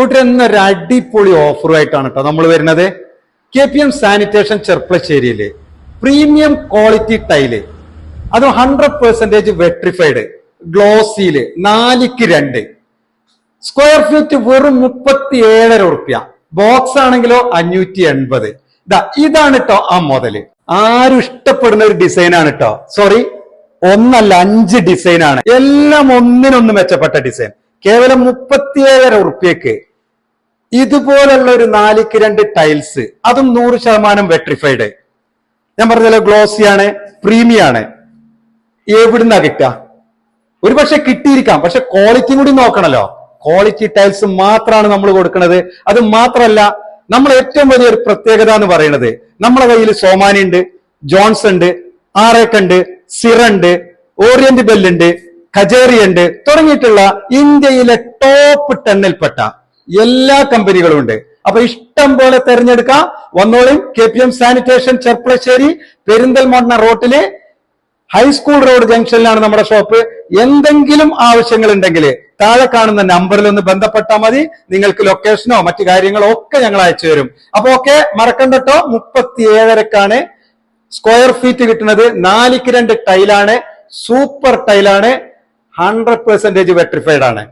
കൂട്ടരെ ഇന്നൊരു അടിപൊളി ഓഫറുമായിട്ടാണ് കേട്ടോ നമ്മൾ വരുന്നത്. KPM സാനിറ്റേഷൻ ചെർപ്പളശ്ശേരിയില് പ്രീമിയം ക്വാളിറ്റി ടൈല്, അത് 100% വെട്രിഫൈഡ് ഗ്ലോസിയില് 4:2 സ്ക്വയർ ഫീറ്റ് വെറും 37 ഉറുപ്യ. ബോക്സ് ആണെങ്കിലോ 580. ഇതാണ് കേട്ടോ ആ മോഡല്. ആരും ഇഷ്ടപ്പെടുന്ന ഒരു ഡിസൈൻ ആണ് കേട്ടോ. സോറി, ഒന്നല്ല 5 ഡിസൈൻ ആണ്. എല്ലാം ഒന്നിനൊന്ന് മെച്ചപ്പെട്ട ഡിസൈൻ. കേവലം 37 ഉറുപ്യക്ക് ഇതുപോലുള്ള ഒരു 4:2 ടൈൽസ്, അതും 100% വെട്രിഫൈഡ്. ഞാൻ പറഞ്ഞല്ലോ, ഗ്ലോസിയാണ്, പ്രീമിയാണ്. എവിടുന്നാ കിട്ടുക? ഒരു പക്ഷെ കിട്ടിയിരിക്കാം, പക്ഷെ ക്വാളിറ്റി കൂടി നോക്കണല്ലോ. ക്വാളിറ്റി ടൈൽസ് മാത്രമാണ് നമ്മൾ കൊടുക്കുന്നത്. അത് മാത്രമല്ല, നമ്മൾ ഏറ്റവും വലിയൊരു പ്രത്യേകത എന്ന് പറയുന്നത്, നമ്മളെ കയ്യിൽ സോമാനി ഉണ്ട്, ജോൺസ് ഉണ്ട്, ആറേക്ക് ഉണ്ട്, സിറ ഉണ്ട്, ഓറിയന്റ് ബെല്ലുണ്ട്, കജേറി ഉണ്ട്, തുടങ്ങിയിട്ടുള്ള ഇന്ത്യയിലെ ടോപ്പ് 10-ൽപ്പെട്ട എല്ലാ കമ്പനികളും ഉണ്ട്. അപ്പൊ ഇഷ്ടം പോലെ തെരഞ്ഞെടുക്കാം. വന്നോളും. KPM സാനിറ്റേഷൻ ചെർപ്പളശ്ശേരി, പെരിന്തൽമണ്ണ റോട്ടില് ഹൈസ്കൂൾ റോഡ് ജംഗ്ഷനിലാണ് നമ്മുടെ ഷോപ്പ്. എന്തെങ്കിലും ആവശ്യങ്ങൾ ഉണ്ടെങ്കിൽ താഴെ കാണുന്ന നമ്പറിൽ ഒന്ന് ബന്ധപ്പെട്ടാൽ മതി. നിങ്ങൾക്ക് ലൊക്കേഷനോ മറ്റു കാര്യങ്ങളോ ഒക്കെ ഞങ്ങൾ അയച്ചു തരും. അപ്പൊ ഓക്കെ, മറക്കണ്ടട്ടോ. 37-ക്കാണ് സ്ക്വയർ ഫീറ്റ് കിട്ടുന്നത്. 4:2 ടൈലാണ്, സൂപ്പർ ടൈലാണ്, 100% വെട്രിഫൈഡ് ആണ്.